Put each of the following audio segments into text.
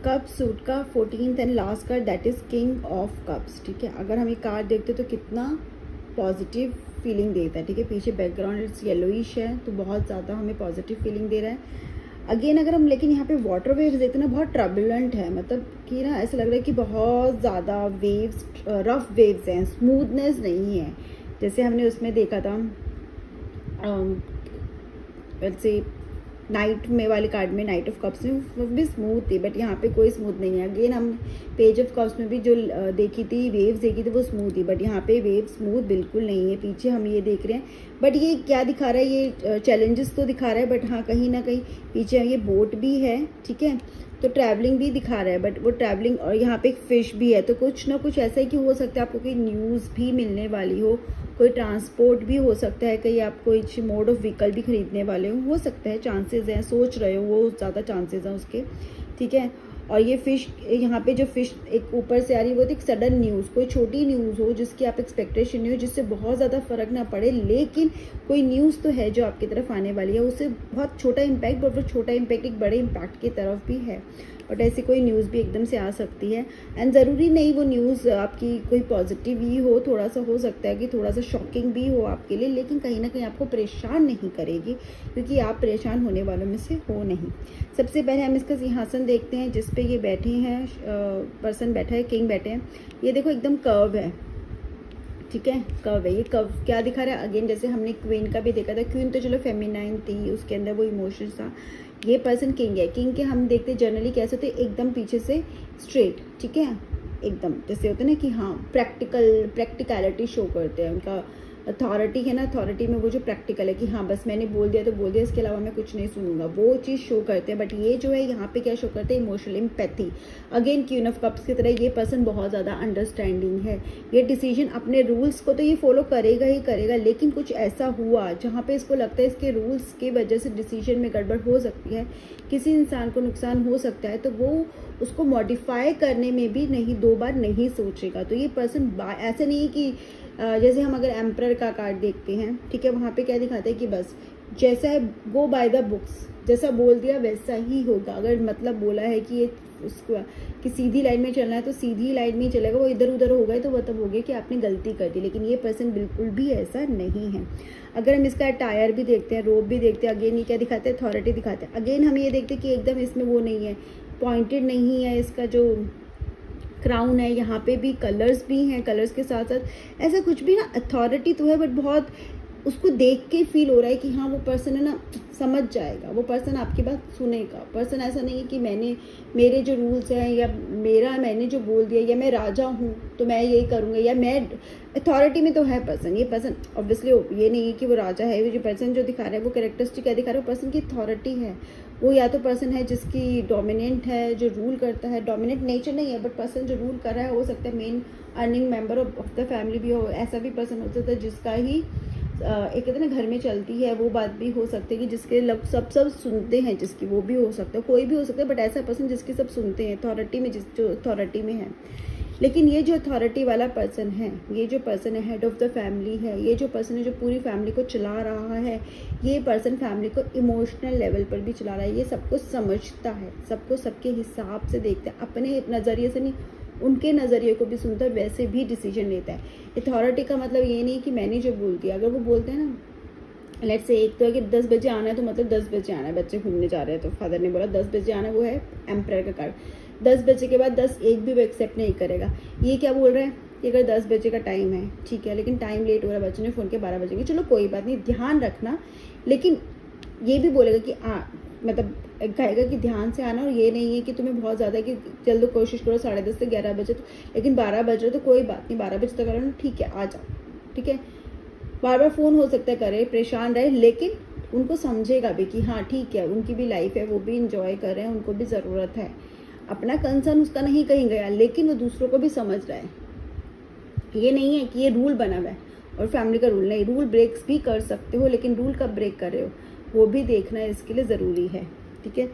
Cup suit का 14th and last card, that is king of cups. ठीक है, अगर हम ये कार्ड देखते तो कितना पॉजिटिव फीलिंग देता है। ठीक है, पीछे बैकग्राउंड इट्स येलोइश है तो बहुत ज़्यादा हमें पॉजिटिव फीलिंग दे रहा है। अगेन अगर हम लेकिन यहाँ पे वाटर वेव्स देखते हैं ना, बहुत ट्रबुलेंट है, मतलब कि ना ऐसा लग रहा है कि बहुत ज़्यादा वेव्स, रफ वेव्स हैं, स्मूथनेस नहीं है। जैसे हमने उसमें देखा था वैसे नाइट में वाले कार्ड में, नाइट ऑफ कप्स में, वो भी स्मूथ थी, बट यहाँ पे कोई स्मूथ नहीं है। अगेन हम पेज ऑफ कप्स में भी जो देखी थी, वेव्स देखी थी, वो स्मूथ थी, बट यहाँ पे वेव स्मूथ बिल्कुल नहीं है। पीछे हम ये देख रहे हैं, बट ये क्या दिखा रहा है, ये चैलेंजेस तो दिखा रहा है, बट हाँ कहीं ना कहीं पीछे ये बोट भी है। ठीक है, तो ट्रैवलिंग भी दिखा रहा है, बट वो ट्रैवलिंग, और यहाँ पे एक फिश भी है, तो कुछ ना कुछ ऐसा है कि हो सकता है आपको कोई न्यूज़ भी मिलने वाली हो, कोई ट्रांसपोर्ट भी हो सकता है, कहीं आप कोई मोड ऑफ व्हीकल भी खरीदने वाले हो सकता है, चांसेस हैं, सोच रहे हो, वो ज़्यादा चांसेस हैं उसके। ठीक है, और ये फिश, यहाँ पे जो फिश एक ऊपर से आ रही है, वो तो एक सडन न्यूज़, कोई छोटी न्यूज़ हो जिसकी आप एक्सपेक्टेशन नहीं हो, जिससे बहुत ज़्यादा फर्क ना पड़े, लेकिन कोई न्यूज़ तो है जो आपकी तरफ आने वाली है, उससे बहुत छोटा इम्पैक्ट, बट वो छोटा इम्पैक्ट एक बड़े इम्पैक्ट की तरफ भी है। बट ऐसी कोई न्यूज़ भी एकदम से आ सकती है, एंड ज़रूरी नहीं वो न्यूज़ आपकी कोई पॉजिटिव ही हो, थोड़ा सा हो सकता है कि थोड़ा सा शॉकिंग भी हो आपके लिए, लेकिन कहीं ना कहीं आपको परेशान नहीं करेगी, क्योंकि आप परेशान होने वालों में से हो नहीं। सबसे पहले हम इसका सिंहासन देखते हैं जिस पे ये बैठे हैं, पर्सन बैठा है, किंग बैठे हैं। ये देखो एकदम कर्व है। ठीक है, कर्व है, ये कर्व क्या दिखा रहा है, अगेन जैसे हमने क्वीन का भी देखा था, क्वीन तो चलो फेमिनाइन थी, उसके अंदर वो इमोशंस था। ये पर्सन किंग है, किंग के हम देखते जनरली कैसे होते, एकदम पीछे से स्ट्रेट। ठीक है, एकदम जैसे होते हैं ना कि हाँ प्रैक्टिकलिटी शो करते हैं, उनका अथॉरिटी है ना, अथॉरिटी में वो जो प्रैक्टिकल है कि हाँ बस मैंने बोल दिया तो बोल दिया, इसके अलावा मैं कुछ नहीं सुनूंगा, वो चीज़ शो करते हैं। बट ये जो है यहाँ पे क्या शो करते हैं, emotional empathy. Again queen of cups की तरह ये पर्सन बहुत ज़्यादा अंडरस्टैंडिंग है, ये डिसीजन अपने रूल्स को तो ये फॉलो करेगा ही करेगा, लेकिन कुछ ऐसा हुआ जहाँ पे इसको लगता है इसके रूल्स की वजह से डिसीजन में गड़बड़ हो सकती है, किसी इंसान को नुकसान हो सकता है, तो वो उसको मॉडिफाई करने में भी नहीं, दो बार नहीं सोचेगा। तो ये पर्सन ऐसे नहीं कि जैसे हम अगर एम्परर का कार्ड देखते हैं, ठीक है, वहाँ पे क्या दिखाते हैं कि बस जैसा है गो बाय द बुक्स, जैसा बोल दिया वैसा ही होगा। अगर मतलब बोला है कि ये उसको कि सीधी लाइन में चलना है तो सीधी लाइन में ही चलेगा, वो इधर उधर हो गए तो मतलब हो गया कि आपने गलती कर दी, लेकिन ये पर्सन बिल्कुल भी ऐसा नहीं है। अगर हम इसका टायर भी देखते हैं, रोप भी देखते हैं, अगेन ये क्या दिखाते हैं, अथॉरिटी दिखाते हैं। अगेन हम ये देखते हैं कि एकदम इसमें वो नहीं है, पॉइंटेड नहीं है, इसका जो क्राउन है, यहाँ पे भी कलर्स भी हैं, कलर्स के साथ साथ ऐसा कुछ भी ना, अथॉरिटी तो है, बट बहुत उसको देख के फील हो रहा है कि हाँ वो पर्सन है ना समझ जाएगा, वो पर्सन आपकी बात सुनेगा। पर्सन ऐसा नहीं है कि मेरे जो रूल्स हैं या मैंने जो बोल दिया, या मैं राजा हूँ तो मैं यही करूँगा, या मैं अथॉरिटी में तो है पर्सन। ये पर्सन ऑब्वियसली ये नहीं है कि वो राजा है, वो जो पर्सन जो दिखा रहा है वो कैरेक्टरिस्टिक क्या दिखा रहा है, पर्सन की अथॉरिटी है। वो या तो पर्सन है जिसकी डोमिनेंट है, जो रूल करता है, डोमिनेंट नेचर नहीं है, बट पर्सन जो रूल कर रहा है, हो सकता है main earning member of the family भी हो, ऐसा भी पर्सन हो सकता है जिसका ही एक कहते हैं ना घर में चलती है, वो बात भी हो सकती है कि जिसके लोग सब सुनते हैं, जिसकी, वो भी हो सकता है, कोई भी हो सकता है, बट ऐसा पर्सन जिसकी सब सुनते हैं, अथॉरिटी में, जो अथॉरिटी में है। लेकिन ये जो अथॉरिटी वाला पर्सन है, ये जो पर्सन है हेड ऑफ द फैमिली है, ये जो पर्सन है जो पूरी फैमिली को चला रहा है, ये पर्सन फैमिली को इमोशनल लेवल पर भी चला रहा है, ये सब कुछ समझता है, सबको सबके हिसाब से देखता है, अपने नज़रिए से नहीं, उनके नज़रिए को भी सुनता है, वैसे भी डिसीजन लेता है। अथॉरिटी का मतलब ये नहीं कि मैंने जो बोल दिया, अगर वो बोलते हैं ना, लेट्स से एक तो है कि 10 बजे आना है तो मतलब 10 बजे आना है, बच्चे घूमने जा रहे हैं तो फादर ने बोला 10 बजे आना है, वो है एम्परर का कार्ड। 10 बजे के बाद 10-1 भी वो एक्सेप्ट नहीं करेगा। ये क्या बोल रहा है कि अगर 10 बजे का टाइम है, ठीक है, लेकिन टाइम लेट हो रहा है, बच्चे ने फ़ोन के 12 बजेंगे, चलो कोई बात नहीं, ध्यान रखना, लेकिन ये भी बोलेगा कि मतलब कहेगा कि ध्यान से आना, और ये नहीं है कि तुम्हें बहुत ज़्यादा कि जल्द कोशिश करो 10:30 से 11 बजे, तो लेकिन 12 बज रहे तो कोई बात नहीं, 12 बजे तक करो ना, ठीक है आ जाओ। ठीक है, बार बार फ़ोन हो सकता है करे, परेशान रहे, लेकिन उनको समझेगा भी कि हाँ ठीक है, उनकी भी लाइफ है, वो भी इंजॉय कर रहे हैं, उनको भी ज़रूरत है। अपना कंसर्न उसका नहीं कहीं गया, लेकिन वो दूसरों को भी समझ रहा है। ये नहीं है कि ये रूल बना हुआ है और फैमिली का रूल नहीं, रूल ब्रेक्स भी कर सकते हो, लेकिन रूल कब ब्रेक कर रहे हो वो भी देखना इसके लिए ज़रूरी है। ठीक है,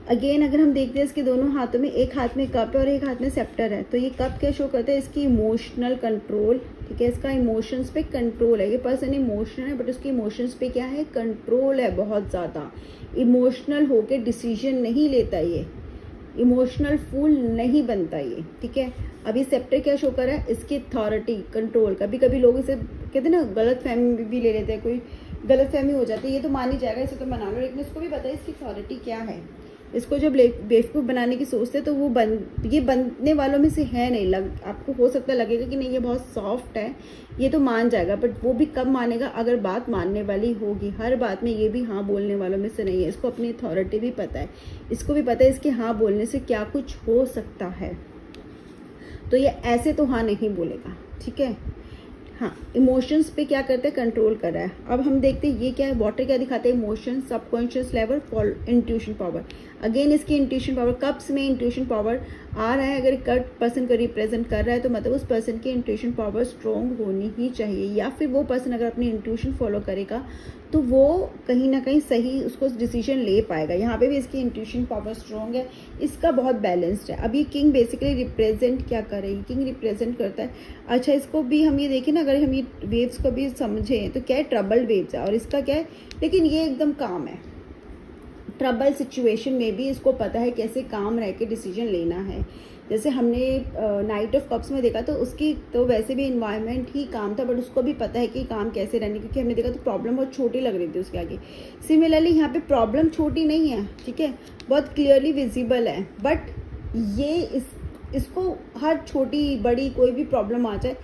अगेन अगर हम देखते हैं इसके दोनों हाथों में, एक हाथ में कप है और एक हाथ में सेप्टर है, तो ये कप क्या शो करता है, इसकी इमोशनल कंट्रोल। ठीक है, इसका इमोशंस पे कंट्रोल है, ये पर्सन इमोशनल है, बट उसकी इमोशंस पे क्या है, कंट्रोल है, बहुत ज़्यादा इमोशनल होके डिसीजन नहीं लेता ये। इमोशनल फूल नहीं बनता ये, ठीक है। अभी सेप्टर क्या शो कर रहा है, इसकी अथॉरिटी, कंट्रोल। कभी कभी लोग इसे कहते हैं ना, गलत फहमी भी ले लेते हैं, कोई गलत फहमी हो जाती है, ये तो मान ही जाएगा, इसे तो मना लो, लेकिन उसको भी पता है इसकी अथॉरिटी क्या है। इसको जब बेवकूफ़ बनाने की सोचते तो वो ये बनने वालों में से है नहीं। आपको हो सकता है लगेगा कि नहीं ये बहुत सॉफ्ट है, ये तो मान जाएगा, बट वो भी कब मानेगा, अगर बात मानने वाली होगी। हर बात में ये भी हाँ बोलने वालों में से नहीं है। इसको अपनी अथॉरिटी भी पता है, इसको भी पता है इसके हाँ बोलने से क्या कुछ हो सकता है, तो ये ऐसे तो हाँ नहीं बोलेगा, ठीक है। हाँ, इमोशंस पे क्या करते हैं, कंट्रोल कर रहा है। अब हम देखते हैं ये क्या है, वाटर क्या दिखाते हैं, emotion, subconscious level, intuition power. Again इसकी इंट्यूशन पावर, कप्स में इंट्यूशन पावर आ रहा है, अगर कट पर्सन को रिप्रेजेंट कर रहा है तो मतलब उस पर्सन की इंट्यूशन पावर स्ट्रॉन्ग होनी ही चाहिए, या फिर वो पर्सन अगर अपनी इंट्यूशन फॉलो करेगा तो वो कहीं ना कहीं सही उसको डिसीजन ले पाएगा। यहाँ पे भी इसकी इंट्यूशन पावर स्ट्रॉन्ग है, इसका बहुत बैलेंस्ड है। अब ये किंग बेसिकली रिप्रेजेंट क्या कर रही है, किंग रिप्रेजेंट करता है, अच्छा इसको भी हम ये देखें ना, अगर हम ये वेव्स को भी समझें तो क्या है, ट्रबल्ड वेव्स है, और इसका क्या है, लेकिन ये एकदम काम है। ट्रबल सिचुएशन में भी इसको पता है कैसे काम रह के डिसीजन लेना है। जैसे हमने नाइट ऑफ कप्स में देखा तो उसकी तो वैसे भी इन्वायरमेंट ही काम था, बट उसको भी पता है कि काम कैसे रहने, क्योंकि हमने देखा तो प्रॉब्लम बहुत छोटी लग रही थी उसके आगे। सिमिलरली यहाँ पे प्रॉब्लम छोटी नहीं है, ठीक है, बहुत क्लियरली विजिबल है, बट ये इसको हर छोटी बड़ी कोई भी प्रॉब्लम आ जाए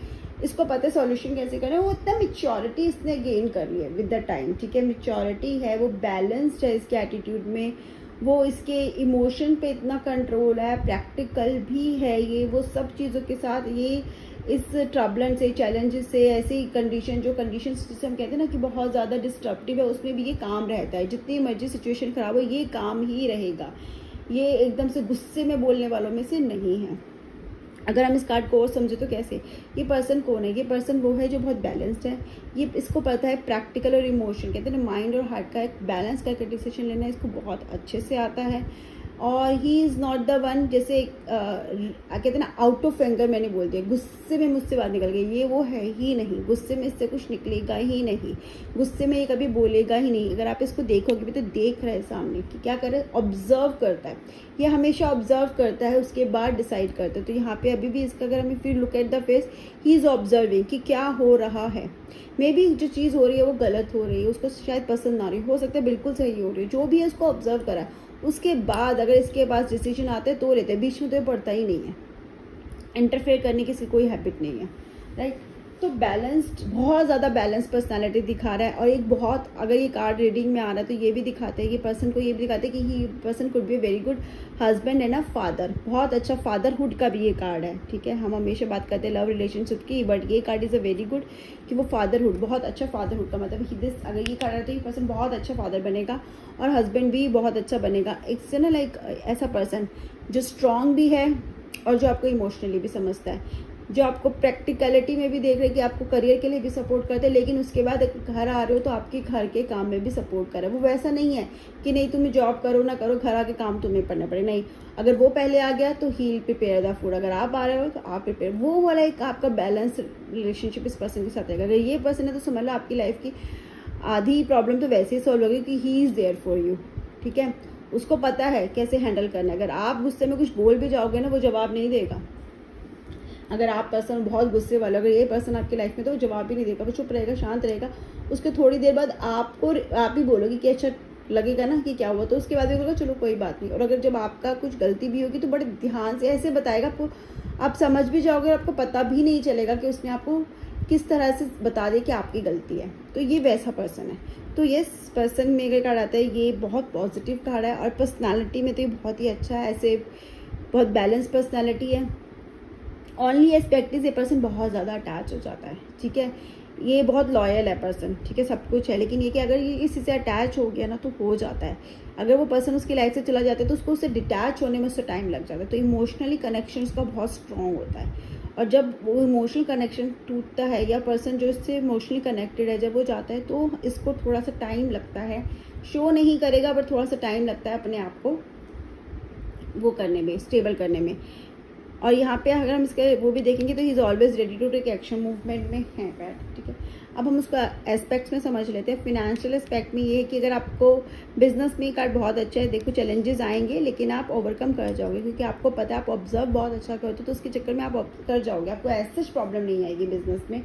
इसको पता है सॉल्यूशन कैसे करें। वो इतना मेच्योरिटी इसने गेन कर लिया विद द टाइम, ठीक है, मेच्योरिटी है, वो बैलेंस्ड है इसके एटीट्यूड में, वो इसके इमोशन पे इतना कंट्रोल है, प्रैक्टिकल भी है ये, वो सब चीज़ों के साथ ये इस ट्रबलन से, चैलेंजेस से, ऐसी कंडीशन जो कंडीशन जिसे हम कहते हैं ना कि बहुत ज़्यादा डिस्ट्रप्टिव है, उसमें भी ये काम रहता है। जितनी मर्जी सिचुएशन ख़राब हो ये काम ही रहेगा, ये एकदम से गुस्से में बोलने वालों में से नहीं है। अगर हम इस कार्ड को और समझे तो कैसे, ये पर्सन कौन है, ये पर्सन वो है जो बहुत बैलेंस्ड है, ये इसको पता है प्रैक्टिकल और इमोशन, कहते हैं ना माइंड और हार्ट का एक बैलेंस करके डिसीजन लेना इसको बहुत अच्छे से आता है। और he is not the one, जैसे कहते हैं ना आउट ऑफ एंगर, मैंने बोल दिया गुस्से में मुझसे बात निकल गई, ये वो है ही नहीं, गुस्से में इससे कुछ निकलेगा ही नहीं, गुस्से में ये कभी बोलेगा ही नहीं। अगर आप इसको देखोगे भी तो देख रहे हैं सामने कि क्या कर रहे हैं, ऑब्जर्व करता है, ये हमेशा ऑब्जर्व करता है, उसके बाद डिसाइड करता है। तो यहाँ पे अभी भी इसका अगर हम फिर look at the face, he is observing कि क्या हो रहा है। मे बी जो चीज़ हो रही है वो गलत हो रही है, उसको शायद पसंद ना रही, हो सकता है बिल्कुल सही हो रही है, जो भी है उसको ऑब्जर्व करा, उसके बाद अगर इसके पास डिसीजन आते हैं तो लेते हैं, बीच में तो ये पड़ता ही नहीं है, इंटरफेयर करने की इसकी कोई हैबिट नहीं है, राइट। तो बैलेंस्ड, बहुत ज़्यादा बैलेंस पर्सनालिटी दिखा रहा है। और एक बहुत, अगर ये कार्ड रीडिंग में आ रहा है तो ये भी दिखाते हैं, ये पर्सन को ये भी दिखाते हैं कि he person could be very good husband and a father, बहुत अच्छा फादरहुड का भी ये कार्ड है, ठीक है। हम हमेशा बात करते हैं लव रिलेशनशिप की, बट ये card is a very good कि वो फादरहुड, बहुत अच्छा फादरहुड का मतलब दिस, अगर ये कार्ड आता है ये पर्सन बहुत अच्छा फादर बनेगा और हस्बैंड भी बहुत अच्छा बनेगा। इट्स ना लाइक ऐसा पर्सन जो स्ट्रॉन्ग भी है और जो आपको इमोशनली भी समझता है, जो आपको प्रैक्टिकलिटी में भी देख रहे हैं कि आपको करियर के लिए भी सपोर्ट करते हैं, लेकिन उसके बाद घर आ रहे हो तो आपके घर के काम में भी सपोर्ट करे। वो वैसा नहीं है कि नहीं तुम्हें जॉब करो ना करो, घर आके काम तुम्हें करना पड़े, नहीं। अगर वो पहले आ गया तो ही प्रिपेयर द फूड, अगर आप आ रहे हो तो आप प्रिपेयर, वो वाला एक आपका बैलेंस रिलेशनशिप इस पर्सन के साथ रहेगा। अगर ये पर्सन है तो समझ लो आपकी लाइफ की आधी प्रॉब्लम तो वैसे ही सॉल्व होगी कि he is there for you, ठीक है। उसको पता है कैसे हैंडल करना है। अगर आप गुस्से में कुछ बोल भी जाओगे ना वो जवाब नहीं देगा। अगर आप पर्सन बहुत गुस्से वाला, अगर ये पर्सन आपकी लाइफ में तो वो जवाब ही नहीं देगा, वो चुप रहेगा, शांत रहेगा। उसके थोड़ी देर बाद आप ही बोलोगे कि अच्छा लगेगा ना कि क्या हुआ, तो उसके बाद भी बोलेगा चलो कोई बात नहीं। और अगर जब आपका कुछ गलती भी होगी तो बड़े ध्यान से ऐसे बताएगा, आपको आप समझ भी जाओगे, आपको पता भी नहीं चलेगा कि उसने आपको किस तरह से बता दे कि आपकी गलती है। तो ये वैसा पर्सन है। तो ये पर्सन में अगर कार्ड आता है ये बहुत पॉजिटिव कार्ड है, और पर्सनालिटी में तो ये बहुत ही अच्छा है, ऐसे बहुत बैलेंस पर्सनालिटी है। ओनली एस्पेक्ट इज ये पर्सन बहुत ज़्यादा अटैच हो जाता है, ठीक है। ये बहुत लॉयल है पर्सन, ठीक है, सब कुछ है, लेकिन ये कि अगर ये किसी से अटैच हो गया ना तो हो जाता है। अगर वो पर्सन उसकी लाइफ से चला जाता है तो उसको उससे डिटैच होने में उससे टाइम लग जाता है। तो इमोशनली कनेक्शन उसका बहुत स्ट्रॉन्ग होता है, और जब वो इमोशनल कनेक्शन टूटता है या पर्सन जो इससे इमोशनली कनेक्टेड है जब वो जाता है तो इसको थोड़ा सा टाइम लगता है, शो नहीं करेगा बट थोड़ा सा टाइम लगता है अपने आप को वो करने में, स्टेबल करने में। और यहाँ पे अगर हम इसके वो भी देखेंगे तो he is always ready to take action, movement में है कार्ड, ठीक है। अब हम उसका एस्पेक्ट्स में समझ लेते हैं। फिनेंशियल एस्पेक्ट में ये है कि अगर आपको बिजनेस में कार्ड बहुत अच्छा है, देखो चैलेंजेस आएंगे लेकिन आप ओवरकम कर जाओगे, क्योंकि आपको पता है आप ऑब्जर्व बहुत अच्छा करते हो, तो उसके चक्कर में आप कर जाओगे, आपको ऐसे प्रॉब्लम नहीं आएगी बिजनेस में।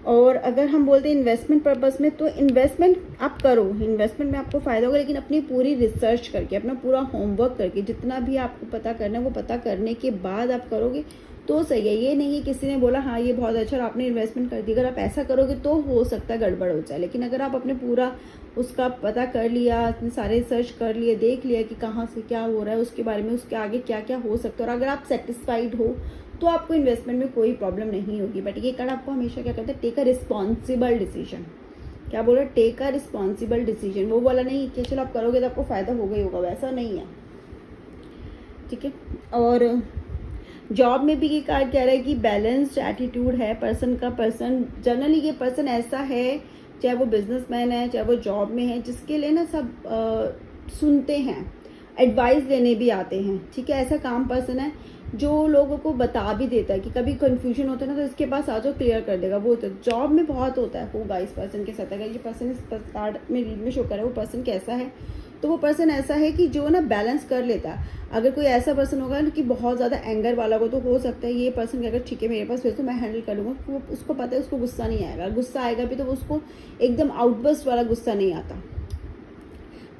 और अगर हम बोलते हैं इन्वेस्टमेंट पर्पस में, तो इन्वेस्टमेंट आप करो, इन्वेस्टमेंट में आपको फ़ायदा होगा, लेकिन अपनी पूरी रिसर्च करके, अपना पूरा होमवर्क करके, जितना भी आपको पता करना है वो पता करने के बाद आप करोगे तो सही है। ये नहीं है किसी ने बोला हाँ ये बहुत अच्छा और आपने इन्वेस्टमेंट कर दी, अगर आप ऐसा करोगे तो हो सकता है गड़बड़ हो जाए। लेकिन अगर आप अपने पूरा उसका पता कर लिया, अपने सारे रिसर्च कर लिए, देख लिया कि कहाँ से क्या हो रहा है उसके बारे में, उसके आगे क्या क्या हो सकता है, और अगर आप सेटिस्फाइड हो तो आपको इन्वेस्टमेंट में कोई प्रॉब्लम नहीं होगी। बट ये कार्ड आपको हमेशा क्या कहता है, टेक अ रिस्पॉन्सिबल डिसीजन। क्या बोल रहे, टेक अ रिस्पॉन्सिबल डिसीजन। वो वाला नहीं कि चलो आप करोगे तो आपको फ़ायदा होगा ही होगा, वैसा नहीं है, ठीक है। और जॉब में भी ये कार्ड कह रहा है कि बैलेंस्ड एटीट्यूड है पर्सन का। पर्सन जनरली ये पर्सन ऐसा है, चाहे वो बिजनेसमैन है चाहे वो जॉब में है, जिसके लिए ना सब सुनते हैं, एडवाइस लेने भी आते हैं, ठीक है। ऐसा काम पर्सन है जो लोगों को बता भी देता है कि कभी कंफ्यूजन होता है ना तो इसके पास आ जाओ क्लियर कर देगा, वो होता है। जॉब में बहुत होता है, होगा इस पर्सन के साथ। अगर ये पर्सन इस कार्ड में रीड में शो कर रहा है वो पर्सन कैसा है, तो वो पर्सन ऐसा है कि जो ना बैलेंस कर लेता है। अगर कोई ऐसा पर्सन होगा कि बहुत ज़्यादा एंगर वाला हो, तो हो सकता है ये पर्सन अगर ठीक है मेरे पास फिर तो मैं हैंडल कर लूँगा, वो उसको पता है उसको गुस्सा नहीं आएगा, गुस्सा आएगा भी तो उसको एकदम आउटबर्स्ट वाला गुस्सा नहीं आता।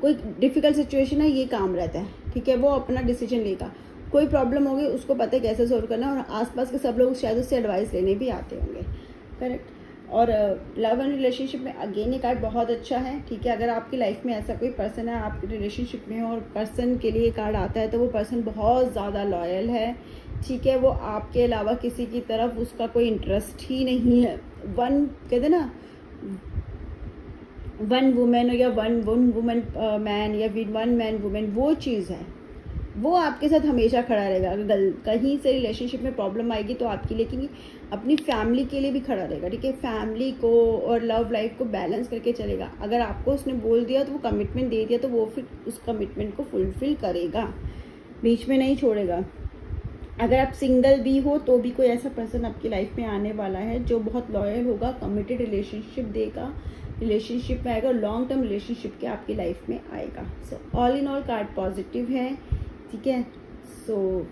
कोई डिफ़िकल्ट सिचुएशन है ये काम रहता है, ठीक है, वो अपना डिसीजन लेगा। कोई प्रॉब्लम होगी उसको पता है कैसे सॉल्व करना है, और आसपास के सब लोग शायद उससे एडवाइस लेने भी आते होंगे, करेक्ट। और लव एंड रिलेशनशिप में अगेन ये कार्ड बहुत अच्छा है, ठीक है। अगर आपकी लाइफ में ऐसा कोई पर्सन है, आप रिलेशनशिप में हो और पर्सन के लिए कार्ड आता है, तो वो पर्सन बहुत ज़्यादा लॉयल है, ठीक है। वो आपके अलावा किसी की तरफ उसका कोई इंटरेस्ट ही नहीं है। वन कहते ना, वन वुमेन या वन वुमेन मैन या वन मैन वुमेन, वो चीज़ है, वो आपके साथ हमेशा खड़ा रहेगा। अगर कहीं से रिलेशनशिप में प्रॉब्लम आएगी तो आपके लिए, लेकिन अपनी फैमिली के लिए भी खड़ा रहेगा, ठीक है। फैमिली को और लव लाइफ को बैलेंस करके चलेगा। अगर आपको उसने बोल दिया तो वो कमिटमेंट दे दिया तो वो फिर उस कमिटमेंट को फुलफिल करेगा, बीच में नहीं छोड़ेगा। अगर आप सिंगल भी हो तो भी कोई ऐसा पर्सन आपकी लाइफ में आने वाला है जो बहुत लॉयल होगा, कमिटेड रिलेशनशिप देगा, रिलेशनशिप में आएगा, लॉन्ग टर्म रिलेशनशिप के आपकी लाइफ में आएगा। So all in all card positive है, ठीक है। सो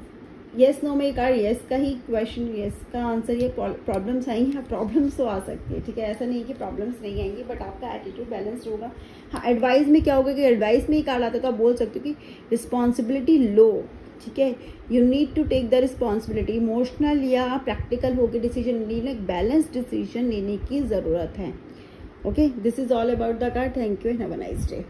येस नो में कार्ड येस का ही क्वेश्चन, येस का आंसर, ये प्रॉब्लम्स आएंगी, हाँ प्रॉब्लम्स तो आ सकती है, ठीक है। ऐसा नहीं है कि प्रॉब्लम्स नहीं आएंगी, बट आपका एटीट्यूड बैलेंस्ड होगा। हाँ एडवाइस में क्या होगा कि एडवाइस में ही कार्ड आता है तो आप बोल सकते हो कि रिस्पॉन्सिबिलिटी लो, ठीक है। You need to take the responsibility. Emotional या प्रैक्टिकल होकर डिसीजन लेने, बैलेंस डिसीजन लेने की ज़रूरत है। Okay, this is all about the card. Thank you and have a nice day.